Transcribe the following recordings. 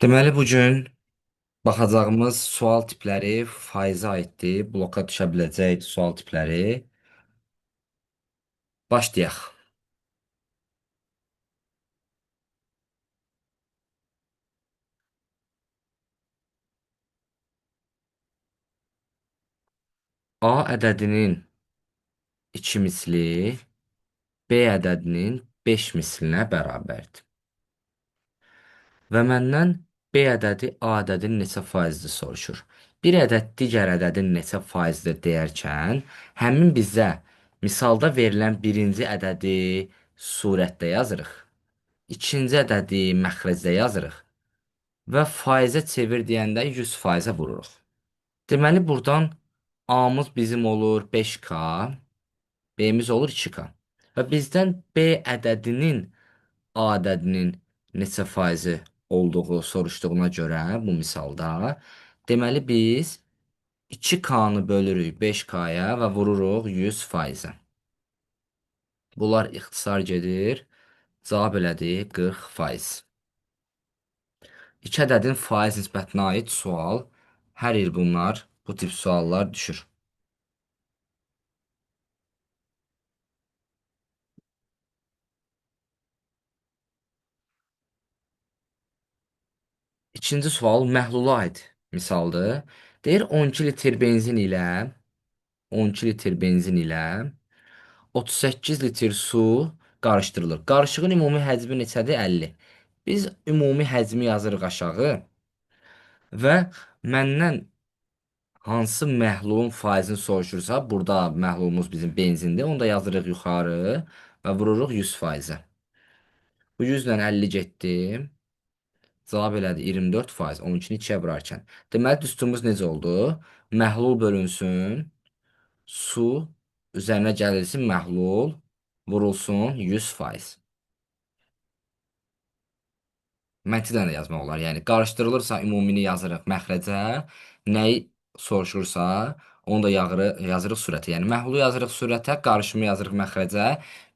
Deməli, bu gün baxacağımız sual tipləri faizə aiddir. Bloka düşə biləcək sual tipləri. Başlayaq. A ədədinin 2 misli B ədədinin 5 mislinə bərabərdir. Və məndən B ədədi A ədədin neçə faizdir soruşur. Bir ədəd digər ədədin neçə faizdir deyərkən, həmin bizə misalda verilən birinci ədədi surətdə yazırıq. İkinci ədədi məxrəcdə yazırıq. Və faizə çevir deyəndə 100%-ə vururuq. Deməli, buradan A-mız bizim olur 5K, B-miz olur 2K. Və bizdən B ədədinin A ədədinin neçə faizi olduğu soruşduğuna görə bu misalda, deməli biz 2K-nı bölürük 5K-ya və vururuq 100%-ə. Bunlar ixtisar gedir. Cavab elədi 40%. İki ədədin faiz nisbətinə aid sual. Hər il bu tip suallar düşür. İkinci sual məhlula aid misaldır. Deyir 12 litr benzin ilə 12 litr benzin ilə 38 litr su qarışdırılır. Qarışığın ümumi həcmi neçədir? 50. Biz ümumi həcmi yazırıq aşağı və məndən hansı məhlulun faizini soruşursa, burada məhlulumuz bizim benzindir. Onu da yazırıq yuxarı və vururuq 100%-ə. Bu 100 ilə 50 getdi. Cavab elədi 24%, 12-ni 2-yə vurarkən. Deməli, düsturumuz necə oldu? Məhlul bölünsün, su üzərinə gəlirsin məhlul, vurulsun 100%. Məntiqlə də yazmaq olar. Yəni, qarışdırılırsa ümumini yazırıq məxrəcə, nəyi soruşursa, onu da yazırıq surətə. Yəni, məhlulu yazırıq surətə, qarışımı yazırıq məxrəcə,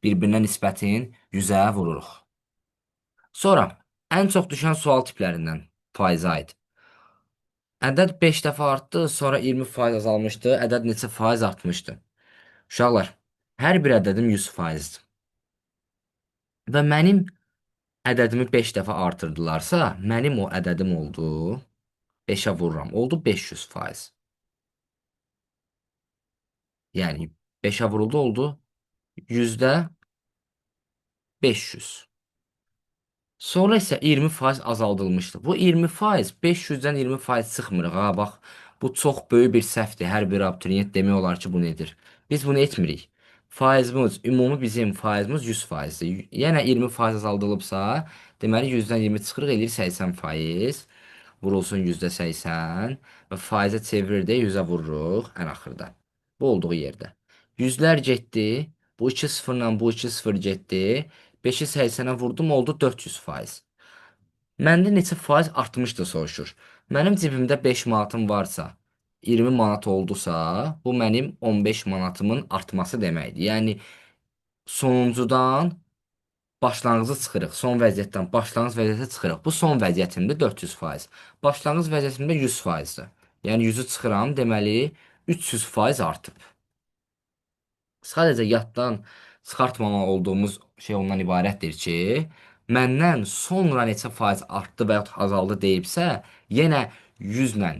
bir-birinə nisbətin 100-ə vururuq. Sonra, ən çox düşən sual tiplərindən faizə aid. Ədəd 5 dəfə artdı, sonra 20% azalmışdı. Ədəd neçə faiz artmışdı? Uşaqlar, hər bir ədədim 100%-dir. Və mənim ədədimi 5 dəfə artırdılarsa, mənim o ədədim oldu 5-ə vururam. Oldu 500%. Yəni 5-ə vuruldu oldu yüzdə 500. Sonra isə 20% azaldılmışdı. Bu 20% 500-dən 20% çıxmırıq. Ha, bax, bu çox böyük bir səhvdir. Hər bir abituriyent demək olar ki, bunu edir. Biz bunu etmirik. Faizimiz, ümumi bizim faizimiz 100%-dir. Yenə 20% azaldılıbsa, deməli 100-dən 20 çıxırıq, eləyir 80%. Vurulsun %80 və faizə çevirir də 100-ə vururuq ən axırda. Bu olduğu yerdə. Yüzlər getdi. Bu 2 sıfırla bu 2 sıfır getdi. 5-i 80-ə vurdum, oldu 400%. Məndə neçə faiz artmışdı soruşur. Mənim cibimdə 5 manatım varsa, 20 manat oldusa, bu mənim 15 manatımın artması deməkdir. Yəni sonuncudan başlanğıcı çıxırıq. Son vəziyyətdən başlanğıc vəziyyətə çıxırıq. Bu son vəziyyətimdə 400%. Başlanğıc vəziyyətimdə 100%-dir. Yəni 100-ü çıxıram, deməli 300% artıb. Sadəcə yaddan çıxartmamaq olduğumuz şey ondan ibarətdir ki, məndən sonra neçə faiz artdı və yaxud azaldı deyibsə, yenə 100 ilə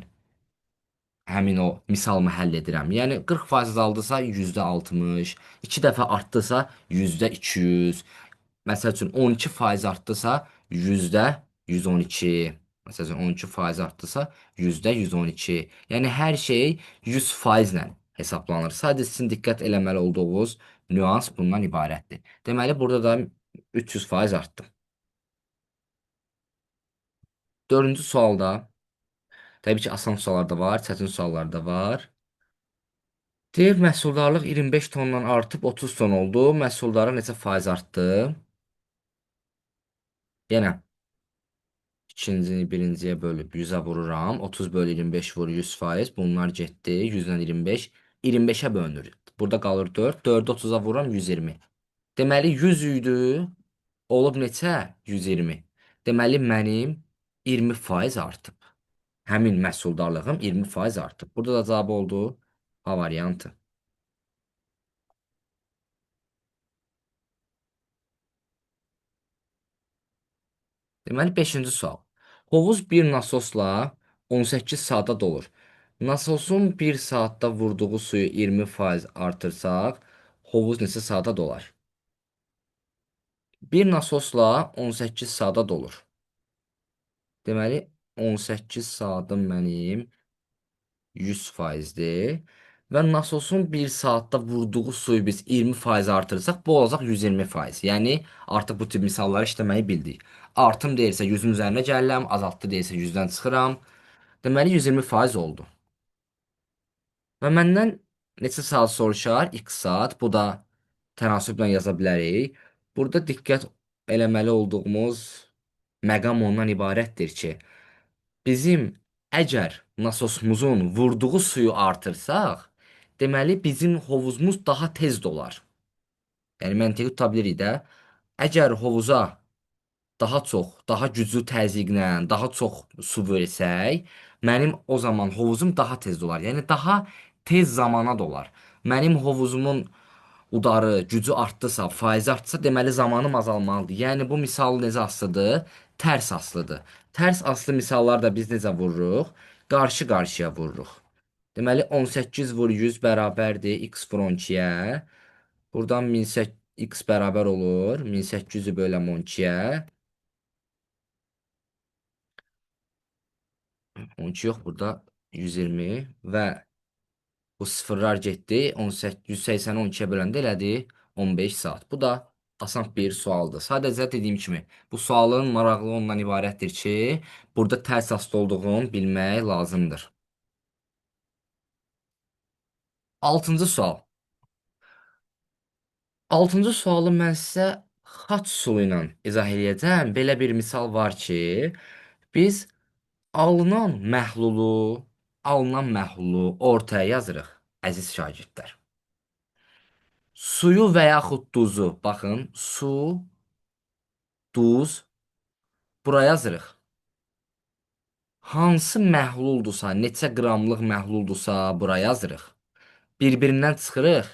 həmin o misalımı həll edirəm. Yəni 40% azaldısa %60, 2 dəfə artdısa %200, məsəl üçün 12% artdısa %112, məsəl üçün 12% artdısa %112. Yəni hər şey 100% ilə hesablanır. Sadəcə sizin diqqət eləməli olduğunuz nüans bundan ibarətdir. Deməli, burada da 300% artdı. Dördüncü sualda, təbii ki, asan suallar da var, çətin suallar da var. Deyir, məhsuldarlıq 25 tondan artıb 30 ton oldu. Məhsuldarlıq neçə faiz artdı? Yenə ikincini birinciyə bölüb 100-ə vururam. 30 bölü 25 vur 100%. Bunlar getdi. 100-dən 25. 25-ə bölünür. Burada qalır 4. 4-ü 30-a vururam 120. Deməli 100 idi. Olub neçə? 120. Deməli mənim 20% artıb. Həmin məhsuldarlığım 20% artıb. Burada da cavab oldu A variantı. Deməli, 5-ci sual. Hovuz bir nasosla 18 saata dolur. Nasosun bir saatda vurduğu suyu 20% artırsaq, hovuz neçə saata dolar? Bir nasosla 18 saata dolur. Deməli, 18 saatim mənim 100%dir. Və nasosun bir saatda vurduğu suyu biz 20% artırsaq, bu olacaq 120%. Yəni, artıq bu tip misalları işləməyi bildik. Artım deyirsə 100-ün üzərinə gəlirəm, azaltdı deyirsə 100-dən çıxıram. Deməli, 120% oldu. Və məndən neçə saat soruşar? 2 saat. Bu da tənasüblə yaza bilərik. Burada diqqət eləməli olduğumuz məqam ondan ibarətdir ki, bizim əgər nasosumuzun vurduğu suyu artırsaq, deməli bizim hovuzumuz daha tez dolar. Yəni məntiqi tuta bilirik də. Əgər hovuza daha çox, daha güclü təzyiqlə, daha çox su versək, mənim o zaman hovuzum daha tez dolar. Yəni daha tez zamana dolar. Mənim hovuzumun udarı, gücü artdısa, faizi artsa, deməli zamanım azalmalıdır. Yəni bu misal necə asılıdır? Tərs asılıdır. Tərs aslı misallarda biz necə vururuq? Qarşı-qarşıya vururuq. Deməli 18 vur 100 bərabərdir x vur 12-yə. Buradan 1800 x bərabər olur 1800-ü böləm 12-yə. 12 yox, burada 120 və bu sıfırlar getdi. 18, 180-i 12-yə böləndə elədi 15 saat. Bu da asan bir sualdır. Sadəcə dediyim kimi, bu sualın maraqlı ondan ibarətdir ki, burada tərs aslı olduğunu bilmək lazımdır. 6-cı sual. 6-cı sualı mən sizə xaç üsulu ilə izah edəcəm. Belə bir misal var ki, biz alınan məhlulu ortaya yazırıq, əziz şagirdlər. Suyu və yaxud duzu, baxın, su, duz, buraya yazırıq. Hansı məhluldursa, neçə qramlıq məhluldursa, buraya yazırıq. Bir-birindən çıxırıq,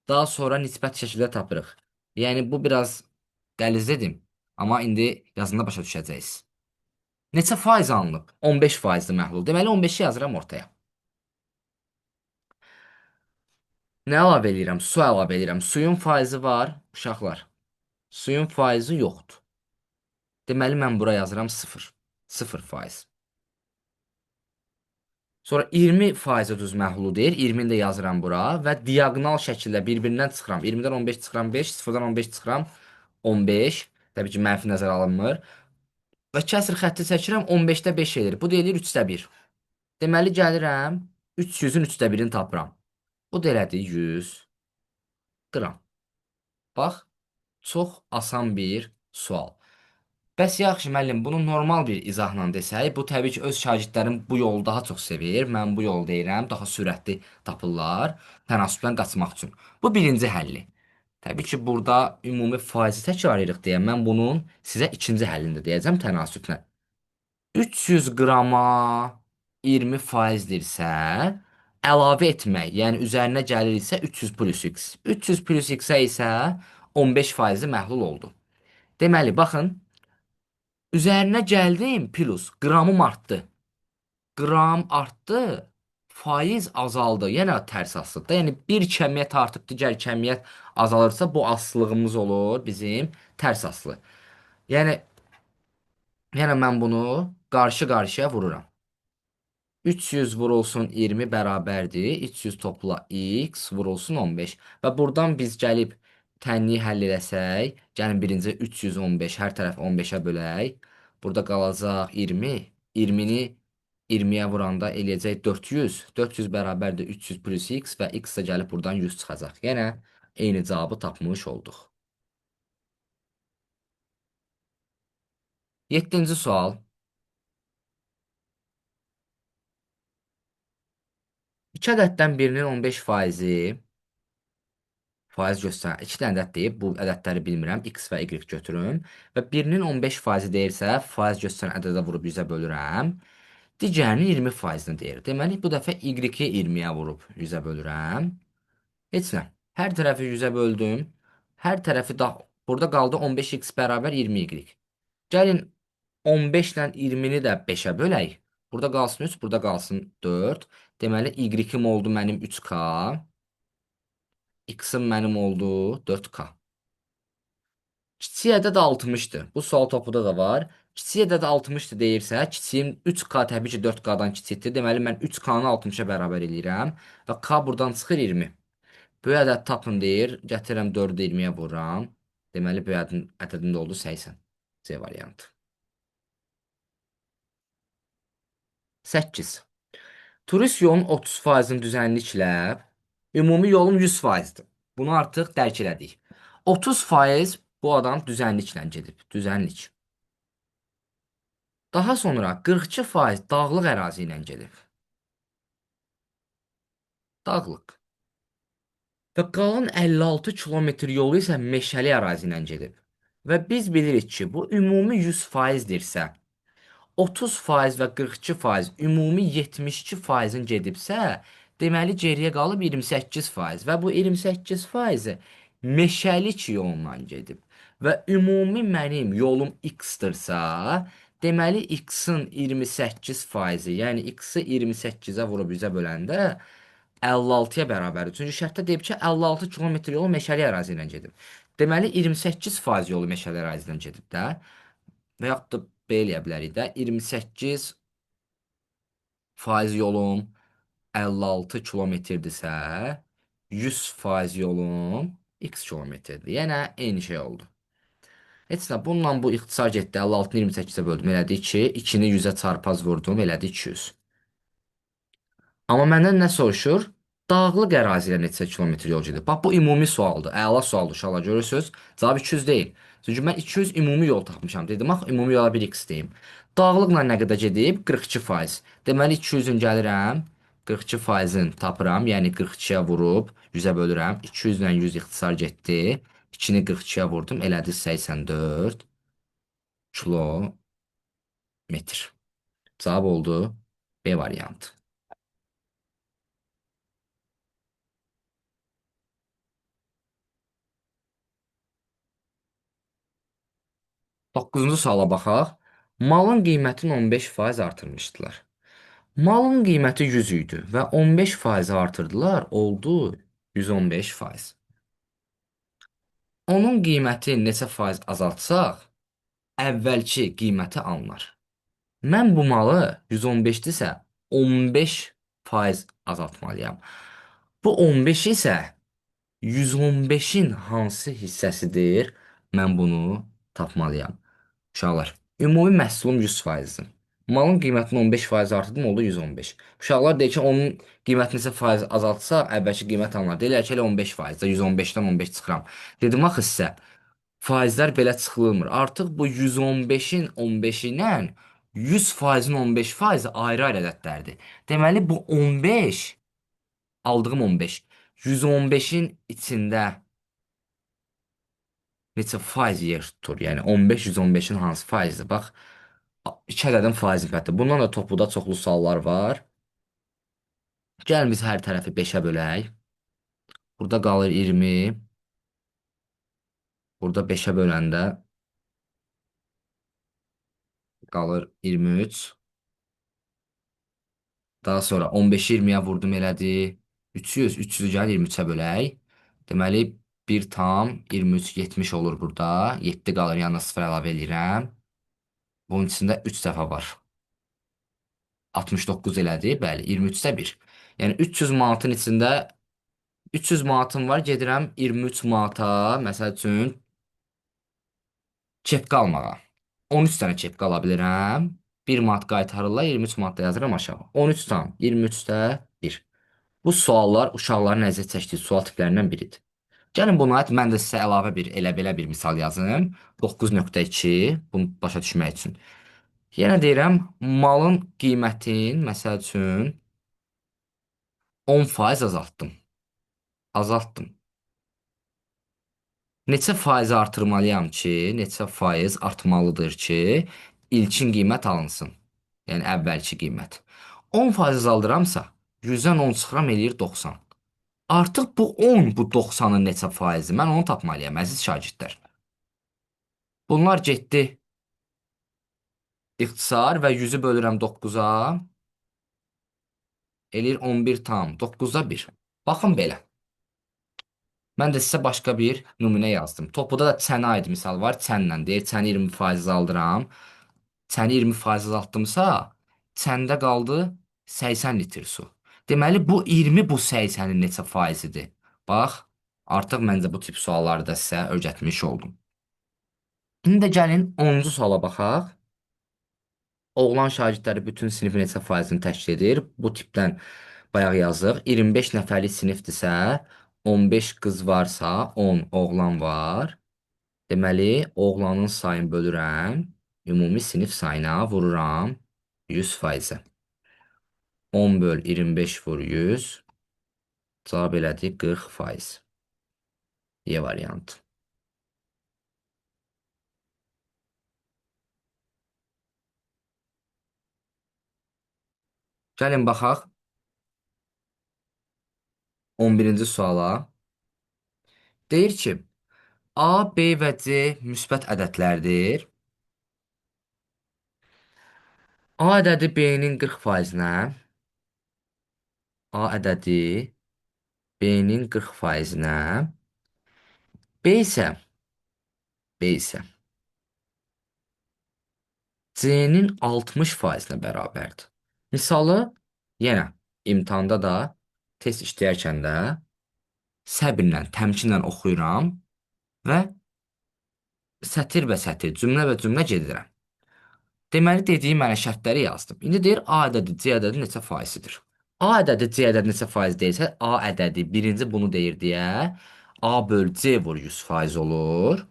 daha sonra nisbət şəkildə tapırıq. Yəni, bu biraz qəliz dedim, amma indi yazında başa düşəcəksiniz. Neçə faiz alınıb? 15%-dir məhlul. Deməli, 15-i yazıram ortaya. Nə əlavə edirəm? Su əlavə edirəm. Suyun faizi var, uşaqlar. Suyun faizi yoxdur. Deməli, mən bura yazıram 0. 0%. Sonra 20% düz məhlulu deyir. 20-ni də yazıram bura və diaqonal şəkildə bir-birindən çıxıram. 20-dən 15 çıxıram 5, 0-dan 15 çıxıram 15. Təbii ki, mənfi nəzərə alınmır. Və kəsr xətti çəkirəm 15-də 5 edir. Bu deyilir 3-də 1. Deməli, gəlirəm 300-ün 3-də 1-ini tapıram. Bu da elədi 100 qram. Bax, çox asan bir sual. Bəs yaxşı müəllim, bunu normal bir izahla desək, bu təbii ki, öz şagirdlərim bu yolu daha çox sevir. Mən bu yolu deyirəm, daha sürətli tapırlar, tənasübdən qaçmaq üçün. Bu birinci həlli. Təbii ki, burada ümumi faizi təkrar edirik deyə mən bunun sizə ikinci həllini də deyəcəm tənasüblə. 300 qrama 20%dirsə, əlavə etmək, yəni üzərinə gəlirsə 300 plus x. 300 plus x-ə isə 15%-i məhlul oldu. Deməli, baxın, üzərinə gəldim plus, qramım artdı. Qram artdı, faiz azaldı. Yenə tərs asılıdır. Yəni bir kəmiyyət artıb digər kəmiyyət azalırsa bu asılılığımız olur bizim tərs asılı. Yəni yenə mən bunu qarşı-qarşıya vururam. 300 vurulsun 20 bərabərdir. 300 topla x vurulsun 15. Və buradan biz gəlib tənliyi həll eləsək, gəlin birinci 315 hər tərəf 15-ə bölək. Burada qalacaq 20. 20-ni 20-yə vuranda eləyəcək 400. 400 bərabərdir 300 plus x və x də gəlib buradan 100 çıxacaq. Yenə eyni cavabı tapmış olduq. 7-ci sual. 2 ədəddən birinin 15 faizi Faiz göstərən iki dənə ədəd deyib, bu ədədləri bilmirəm, x və y götürün. Və birinin 15% deyirsə, faiz göstərən ədədə vurub 100-ə bölürəm. Digərinin 20%-ni deyir. Deməli, bu dəfə y-i 20-yə vurub 100-ə bölürəm. Heç nə. Hər tərəfi 100-ə böldüm. Hər tərəfi da burada qaldı 15x bərabər 20y. Gəlin 15 ilə 20-ni də 5-ə bölək. Burada qalsın 3, burada qalsın 4. Deməli, y-im oldu mənim 3k. X-ım mənim oldu 4k. Kiçik ədəd 60-dır. Bu sual topuda da var. Kiçik ədəd 60-dır deyirsə, kiçiyim 3k təbii ki 4k-dan kiçikdir. Deməli mən 3k-nı 60-a bərabər eləyirəm və k buradan çıxır 20. Böyük ədəd tapın deyir. Gətirirəm 4-ü 20-yə vururam. Deməli böyük ədədin də oldu 80. C variantı. 8. Turist yolun 30%-ni düzənliklə, ümumi yolum 100%-dir. Bunu artıq dərk elədik. 30% bu adam düzənliklə gedib. Düzənlik. Daha sonra 42% dağlıq ərazi ilə gedib. Dağlıq. Və qalan 56 kilometr yolu isə meşəli ərazi ilə gedib. Və biz bilirik ki, bu ümumi 100%dirsə, 30% və 42% ümumi 72%-in gedibsə, deməli geriyə qalıb 28% və bu 28% meşəlik yolla gedib. Və ümumi mənim yolum x-dırsa, deməli x-in 28%, yəni x-i 28-ə vurub 100-ə böləndə 56-ya bərabərdir. Çünki şərtdə deyib ki, 56 kilometr yolu meşəli ərazi ilə gedib. Deməli 28% yolu meşəli ərazidən gedib də. Və yaxud da B eləyə bilərik də. 28% yolum 56 kilometrdirsə, 100% yolum x kilometrdir. Yəni eyni şey oldu. Heç nə, bununla bu ixtisar getdi. 56-nı 28-ə böldüm, elədi 2. 2-ni 100-ə çarpaz vurdum, elədi 200. Amma məndən nə soruşur? Dağlıq əraziyə neçə kilometr yol gedir? Bax, bu ümumi sualdır. Əla sualdır, uşaqlar görürsünüz. Cavab 200 deyil. Çünki mən 200 ümumi yol tapmışam. Dedim, axı, ümumi yola 1x deyim. Dağlıqla nə qədər gedib? 42%. Deməli, 200-ün gəlirəm. 42%-in tapıram. Yəni, 42-yə vurub 100-ə bölürəm. 200 ilə 100 ixtisar getdi. 2-ni 42-yə vurdum. Elədi 84 kilometr. Cavab oldu B variantı. 9-cu suala baxaq. Malın qiymətini 15% artırmışdılar. Malın qiyməti 100 idi və 15% artırdılar, oldu 115%. Onun qiyməti neçə faiz azaltsaq, əvvəlki qiyməti alınır. Mən bu malı 115-dirsə 15% azaltmalıyam. Bu 15 isə 115-in hansı hissəsidir? Mən bunu tapmalıyam. Uşaqlar, ümumi məhsulum 100%-dir. Malın qiymətini 15% artırdım, oldu 115. Uşaqlar deyir ki, onun qiymətini neçə faiz azaltsa, əvvəlki qiymət alınır. Deyirlər ki, elə 15%, 115-dən 15 çıxıram. Dedim, axı sizə, faizlər belə çıxılmır. Artıq bu 115-in 15-i ilə 100%-in 15%-i ayrı-ayrı ədədlərdir. Deməli, bu 15, aldığım 15, 115-in içində neçə faiz yer tutur? Yəni 15 115-in hansı faizdir? Bax, iki ədədin faiz nifbəti. Bundan da topluda çoxlu suallar var. Gəlin biz hər tərəfi 5-ə bölək. Burada qalır 20. Burada 5-ə böləndə qalır 23. Daha sonra 15-i 20-yə vurdum, elədi 300. 300-ü gəlir 23-ə bölək. Deməli 1 tam 23 70 olur burada. 7 qalır, yanına 0 əlavə edirəm. Bunun içində 3 dəfə var. 69 elədi. Bəli, 23-də 1. Yəni 300 manatın içində 300 manatım var. Gedirəm 23 manata, məsəl üçün kepka almağa. 13 dənə kepka ala bilirəm. 1 manat qaytarırlar, 23 manat da yazıram aşağı. 13 tam 23-də 1. Bu suallar uşaqların nəzərə çəkdiyi sual tiplərindən biridir. Gəlin buna aid mən də sizə əlavə bir elə belə bir misal yazım. 9.2 bunu başa düşmək üçün. Yenə deyirəm, malın qiymətin, məsəl üçün, 10% azaltdım. Azaltdım. Neçə faiz artırmalıyam ki, neçə faiz artmalıdır ki, ilkin qiymət alınsın. Yəni əvvəlki qiymət. 10% azaldıramsa, 100-dən 10 çıxıram eləyir 90. Artıq bu 10, bu 90-ın neçə faizi? Mən onu tapmalıyam, əziz şagirdlər. Bunlar getdi ixtisar və 100-ü bölürəm 9-a, eləyir 11 tam, 9-da 1. Baxın belə. Mən də sizə başqa bir nümunə yazdım. Topuda da çənə aid misal var. Çənlə deyir, çəni 20% azaldıram. Çəni 20% azaltdımsa, çəndə qaldı 80 litr su. Deməli, bu 20 bu 80-in neçə faizidir? Bax, artıq məncə bu tip sualları da sizə öyrətmiş oldum. İndi də gəlin 10-cu suala baxaq. Oğlan şagirdləri bütün sinifin neçə faizini təşkil edir? Bu tipdən bayaq yazıq. 25 nəfərlik sinifdirsə, 15 qız varsa, 10 oğlan var. Deməli, oğlanın sayını bölürəm. Ümumi sinif sayına vururam 100 faizə. 10 böl 25 vur 100. Cavab elədi 40 faiz. E variantı. Gəlin baxaq 11-ci suala. Deyir ki, A, B və C müsbət ədədlərdir. A ədədi B-nin 40%-nə, A ədədi B-nin 40%-nə, B isə B isə C-nin 60%-nə bərabərdir. Misalı yenə imtahanda da test işləyərkən də səbirlə, təmkinlə oxuyuram və sətir və sətir, cümlə və cümlə gedirəm. Deməli, dediyim mənə şərtləri yazdım. İndi deyir A ədədi C ədədi neçə faizdir? A ədədi C ədədi neçə faiz deyilsə, A ədədi birinci bunu deyir deyə A böl C vur 100% olur.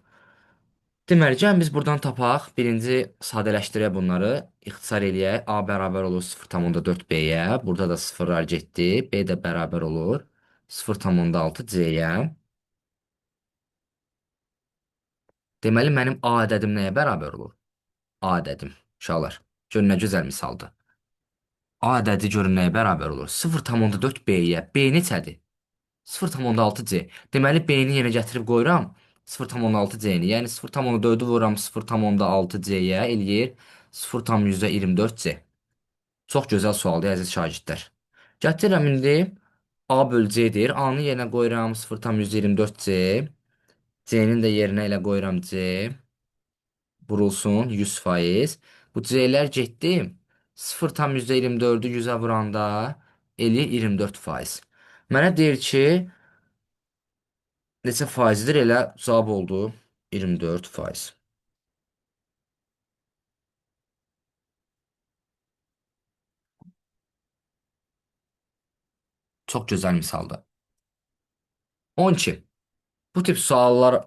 Deməli, gəlin biz buradan tapaq. Birinci sadələşdirək bunları. İxtisar eləyək. A bərabər olur 0,4 B-yə. Burada da sıfırlar getdi. B də bərabər olur 0,6 C-yə. Deməli, mənim A ədədim nəyə bərabər olur? A ədədim. Uşaqlar, görün nə gözəl misaldır. A ədədi görün nəyə bərabər olur? 0,4 B-yə. B neçədir? 0,6 C. Deməli, B-ni yenə gətirib qoyuram. 0,6 C-ni. Yəni 0,4-ü vururam 0,6 C-yə eləyir 0,24 C. Çox gözəl sualdır, əziz şagirdlər. Gətirirəm indi A böl C-dir. A-nı yenə qoyuram 0,24 C. C-nin də yerinə elə qoyuram C. Vurulsun 100%. Bu C-lər getdi. 0,24-ü 100-ə vuranda eləyir 24%. Mənə deyir ki, neçə faizdir? Elə cavab oldu 24%. Çox gözəl misaldır. 12. Bu tip suallar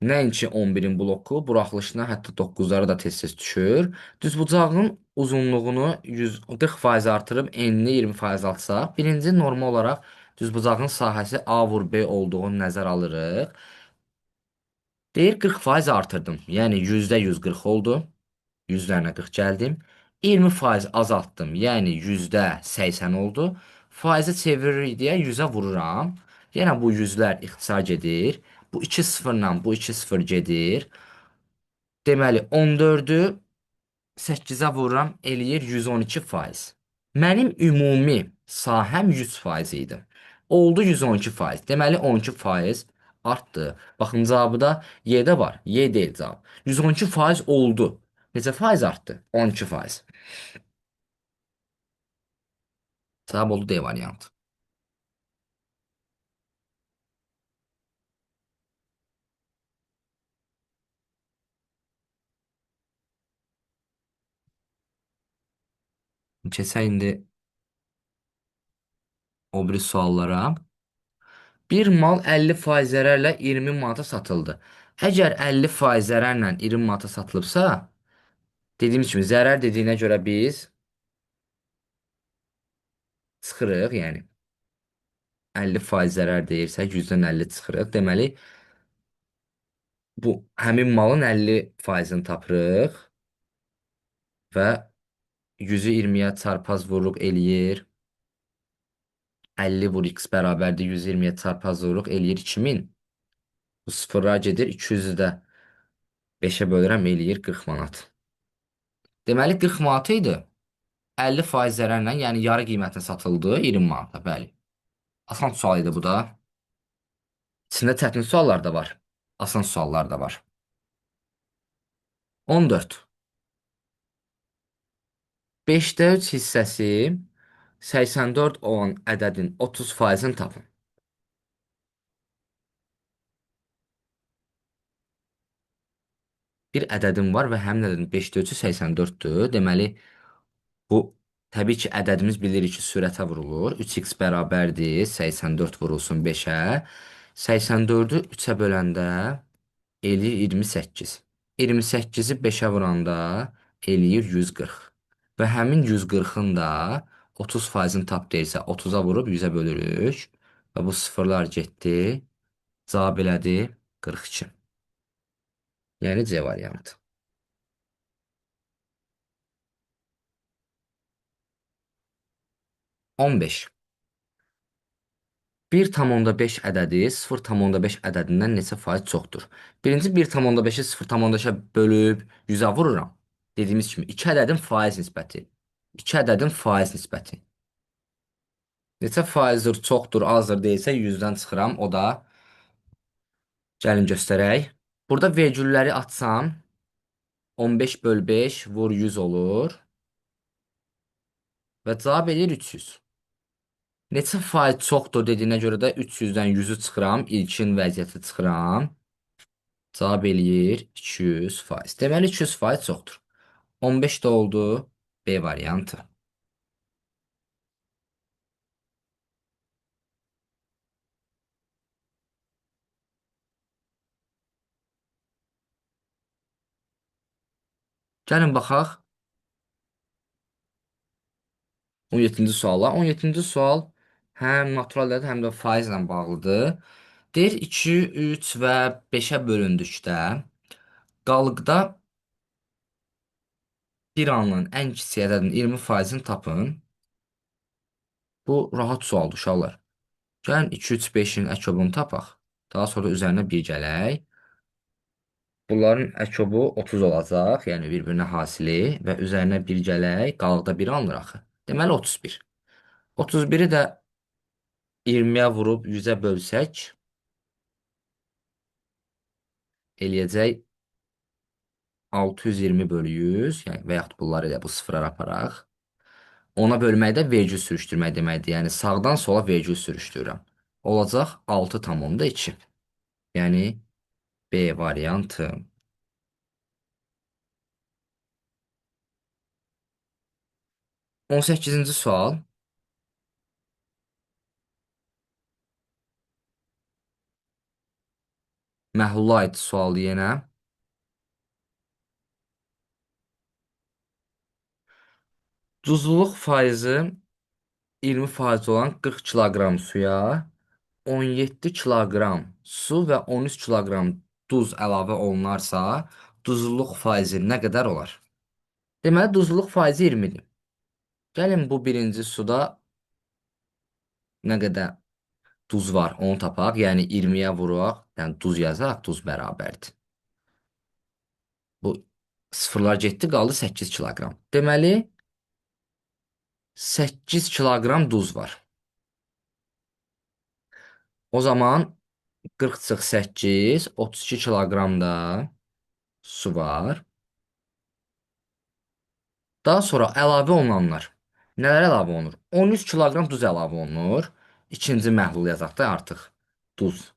nəinki 11-in bloku, buraxılışına hətta 9-ları da tez-tez düşür. Düzbucağın uzunluğunu 140% artırıb enini 20% alsaq, birinci norma olaraq düzbucağın sahəsi A vur B olduğunu nəzər alırıq. Deyir 40% artırdım. Yəni %140 oldu. 100-lərlə 40 gəldim. 20% azaltdım. Yəni %80 oldu. Faizi çeviririk deyə 100-ə vururam. Yenə bu 100-lər ixtisar gedir. Bu 2 sıfırla bu 2 sıfır gedir. Deməli 14-ü 8-ə vururam, eləyir 112%. Mənim ümumi sahəm 100% idi. Oldu 112%. Deməli 12% artdı. Baxın cavabı Y-də var. Y deyil cavab. 112% oldu. Neçə faiz artdı? 12%. Cavab oldu D variantı. Keçək indi o biri suallara. Bir mal 50% zərərlə 20 manata satıldı. Əgər 50% zərərlə 20 manata satılıbsa, dediyimiz kimi zərər dediyinə görə biz çıxırıq, yəni 50% zərər deyirsək 100-dən 50 çıxırıq. Deməli, bu həmin malın 50%-ni tapırıq və 100-ü 20-yə çarpaz vururuq eləyir. 50 vur x bərabərdir 120-yə çarpaz vururuq eləyir 2000. Bu sıfırlar gedir. 200-ü də 5-ə bölürəm eləyir 40 manat. Deməli 40 manat idi. 50% zərərlə, yəni yarı qiymətinə satıldı 20 manata, bəli. Asan sual idi bu da. İçində çətin suallar da var. Asan suallar da var. 14. 5-də 3 hissəsi 84 olan ədədin 30%-ni tapın. Bir ədədim var və həmin ədədin 5-də 3-ü 84-dür. Deməli, bu təbii ki, ədədimiz bilirik ki, sürətə vurulur. 3x bərabərdir, 84 vurulsun 5-ə. 84-ü 3-ə böləndə eləyir 28. 28-i 5-ə vuranda eləyir 140. Və həmin 140-ın da 30%-ni tap deyirsə, 30-a vurub 100-ə bölürük. Və bu sıfırlar getdi. Cavab elədi 42. Yəni C variantı. 15. 1,5 ədədi 0,5 ədədindən neçə faiz çoxdur? Birinci 1,5-i 0,5-ə bölüb 100-ə vururam. Dediyimiz kimi 2 ədədin faiz nisbəti. 2 ədədin faiz nisbəti. Neçə faizdir, çoxdur, azdır deyilsə 100-dən çıxıram. O da gəlin göstərək. Burada vergülləri açsam 15 böl 5 vur 100 olur. Və cavab edir 300. Neçə faiz çoxdur dediyinə görə də 300-dən 100-ü çıxıram. İlkin vəziyyəti çıxıram. Cavab eləyir 200%. Deməli 200% çoxdur. 15 də oldu B variantı. Gəlin baxaq 17-ci suala. 17-ci sual həm naturaldır, həm də faizlə bağlıdır. Deyir 2, 3 və 5-ə bölündükdə qalıqda bir anlının ən kiçik ədədin 20%-ni tapın. Bu rahat sualdır uşaqlar. Gəlin 2, 3, 5-in əkobunu tapaq. Daha sonra üzərinə bir gələk. Bunların əkobu 30 olacaq, yəni bir-birinə hasili və üzərinə bir gələk, qalıqda 1 alınır axı. Deməli 31. 31-i də 20-yə vurub 100-ə bölsək, eləyəcək 620 bölü 100, yəni və yaxud bunları elə bu sıfıra aparaq. Ona bölməkdə vergül sürüşdürmək deməkdir. Yəni sağdan sola vergül sürüşdürürəm. Olacaq 6,2. Yəni B variantı. 18-ci sual. Məhlula aid sual yenə. Duzluluq faizi 20% olan 40 kiloqram suya 17 kiloqram su və 13 kiloqram duz əlavə olunarsa, duzluluq faizi nə qədər olar? Deməli, duzluluq faizi 20-dir. Gəlin bu birinci suda nə qədər duz var, onu tapaq. Yəni 20-yə vuraq, yəni duz yazaq, duz bərabərdir. Bu sıfırlar getdi, qaldı 8 kiloqram. Deməli, 8 kiloqram duz var. O zaman 40 çıx 8, 32 kiloqram da su var. Daha sonra əlavə olunanlar. Nələr əlavə olunur? 13 kiloqram duz əlavə olunur. İkinci məhlul yazaq da artıq. Duz.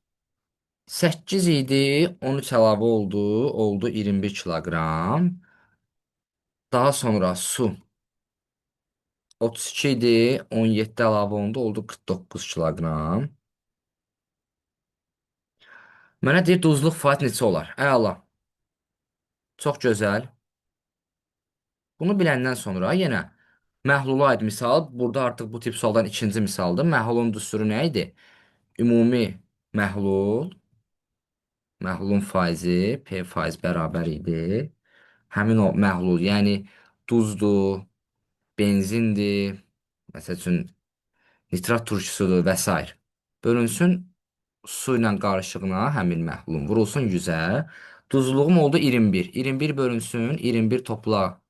8 idi, 13 əlavə oldu, oldu 21 kiloqram. Daha sonra su. 32 idi, 17 əlavə olundu, oldu 49 kiloqram. Mənə deyir duzluq faiz neçə olar? Əla. Çox gözəl. Bunu biləndən sonra yenə məhlula aid misal. Burada artıq bu tip sualdan ikinci misaldır. Məhlulun düsturu nə idi? ümumi məhlul, məhlulun faizi, P faiz bərabər idi. Həmin o məhlul, yəni duzdur, benzindir, məsəl üçün nitrat turşusudur və s. Bölünsün su ilə qarışığına həmin məhlulun vurulsun 100-ə. Duzluluğum oldu 21. 21 bölünsün 21 topla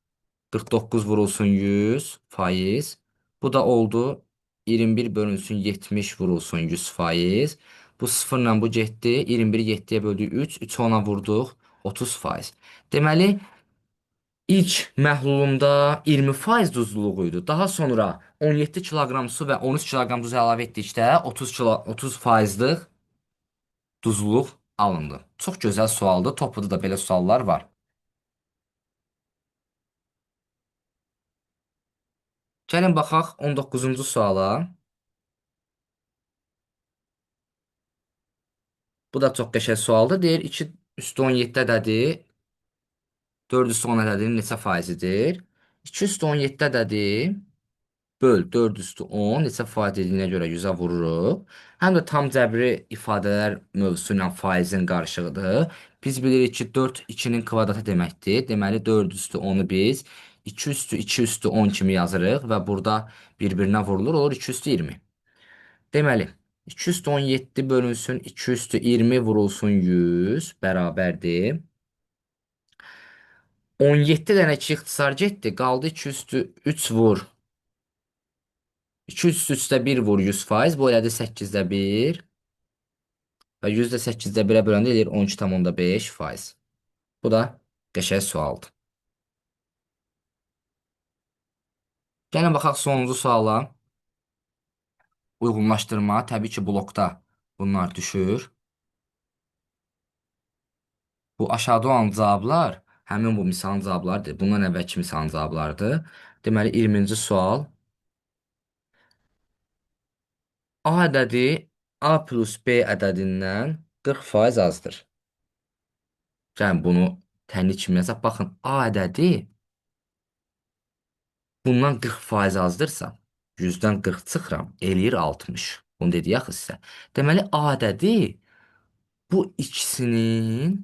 49 vurulsun 100 faiz. Bu da oldu 21 bölünsün 70 vurulsun 100 faiz. Bu sıfırla bu getdi. 21 7-yə böldük 3. 3 ona vurduq 30 faiz. Deməli ilk məhlulumda 20% duzluluğu idi. Daha sonra 17 kiloqram su və 13 kiloqram duz əlavə etdikdə 30 faizlik duzluluq alındı. Çox gözəl sualdır. Topuda da belə suallar var. Gəlin baxaq 19-cu suala. Bu da çox qəşəng sualdır. Deyir 2 üstü 17 ədədi 4 üstü 10 ədədinin neçə faizidir? 2 üstü 17 ədədi böl 4 üstü 10 neçə faiz dediyinə görə 100-ə vururuq. Həm də tam cəbri ifadələr mövzusu ilə faizin qarşılığıdır. Biz bilirik ki 4 2-nin kvadratı deməkdir. Deməli 4 üstü 10-u biz 2 üstü 2 üstü 10 kimi yazırıq və burada bir-birinə vurulur olur 2 üstü 20. Deməli 2 üstü 17 bölünsün 2 üstü 20 vurulsun 100 bərabərdir. 17 dənə 2 ixtisar getdi. Qaldı 2 üstü 3 vur. 2 üstü üstə 1 vur 100%. Bu elədi 8-də 1. Və 100 də 8-də 1-ə böləndə eləyir 12,5%. Bu da qəşəng sualdır. Gəlin baxaq sonuncu suala. Uyğunlaşdırma. Təbii ki, blokda bunlar düşür. Bu aşağıda olan cavablar həmin bu misalın cavablarıdır. Bundan əvvəlki misalın cavablarıdır. Deməli 20-ci sual. A ədədi A plus B ədədindən 40% azdır. Gəlin bunu tənlik kimi yazaq. Baxın, A ədədi bundan 40% azdırsa, 100-dən 40 çıxıram, eləyir 60. Bunu dedik axı sizə. Deməli, A ədədi bu ikisinin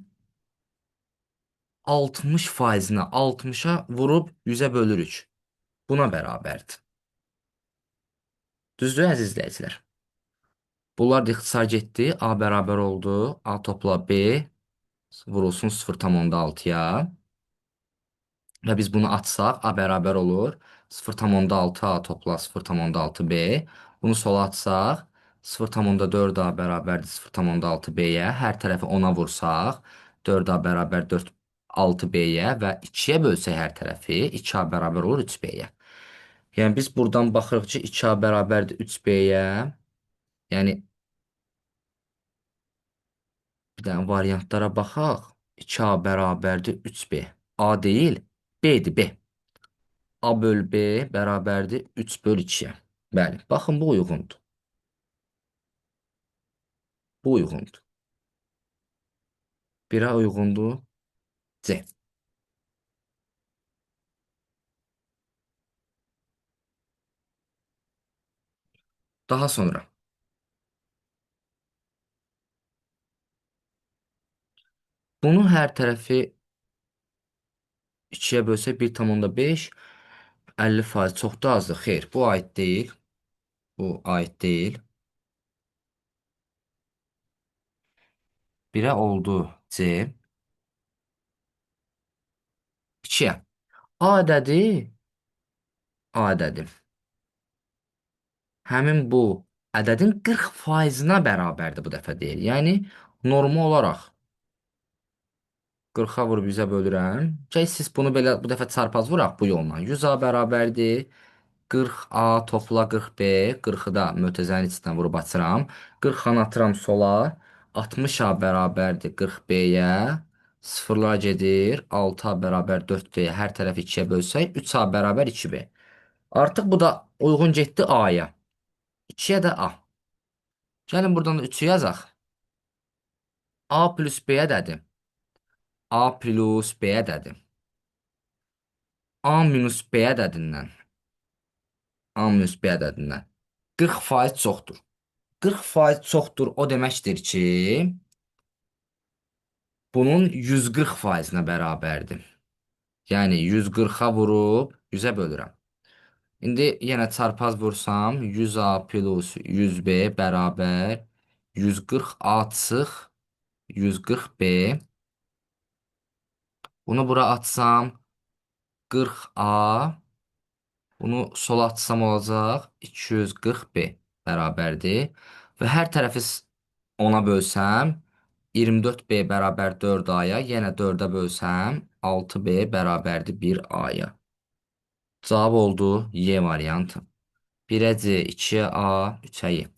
60%-nə, 60-a vurub 100-ə bölürük. Buna bərabərdir. Düzdür, əziz izləyicilər? Bunlar da ixtisar getdi. A bərabər oldu. A topla B vurulsun 0,6-ya. Və biz bunu atsaq, A bərabər olur. 0,6 A topla 0,6 B. Bunu sola atsaq, 0,4 A bərabərdir 0,6 B-yə. Hər tərəfi 10-a vursaq, 4 A bərabər 4, 6 B-yə və 2-yə bölsək hər tərəfi, 2 A bərabər olur 3 B-yə. Yəni biz buradan baxırıq ki, 2 A bərabərdir 3 B-yə. Yəni bir dənə variantlara baxaq. 2A bərabərdir 3B. A deyil, B'dir B. A böl B bərabərdir 3 böl 2-yə. Bəli, baxın bu uyğundur. Bu uyğundur. 1-ə uyğundur C. Daha sonra bunu hər tərəfi 2-yə bölsək 1,5 50% çox da azdır. Xeyr, bu aid deyil. Bu aid deyil. 1-ə oldu C. 2-yə. A ədədi A ədədi. Həmin bu ədədin 40%-nə bərabərdir bu dəfə deyil. Yəni normal olaraq 40-a vurub 100-ə bölürəm. Gəl siz bunu belə bu dəfə çarpaz vuraq bu yolla. 100A bərabərdir. 40A topla 40B. 40-ı da mötərizənin içindən vurub açıram. 40-xanı atıram sola. 60A bərabərdir 40B-yə. Sıfırlar gedir. 6A bərabər 4B-yə. Hər tərəf 2-yə bölsək 3A bərabər 2B. Artıq bu da uyğun getdi A-ya. 2-yə də A. Gəlin buradan da 3-ü yazaq. A plus B ədədi. A plus B ədədi. A minus B ədədindən. A minus B ədədindən. 40% çoxdur. 40% çoxdur o deməkdir ki, bunun 140%-nə bərabərdir. Yəni 140-a vurub 100-ə bölürəm. İndi yenə çarpaz vursam 100A plus 100B bərabər 140A çıx 140B. Bunu bura atsam 40A. Bunu sola atsam olacaq 240B bərabərdir. Və hər tərəfi 10-a bölsəm 24B bərabər 4A'ya, yenə 4-ə bölsəm 6B bərabərdir 1A'ya. Cavab oldu Y variantı. 1-ə C, 2-ə A, 3-ə Y.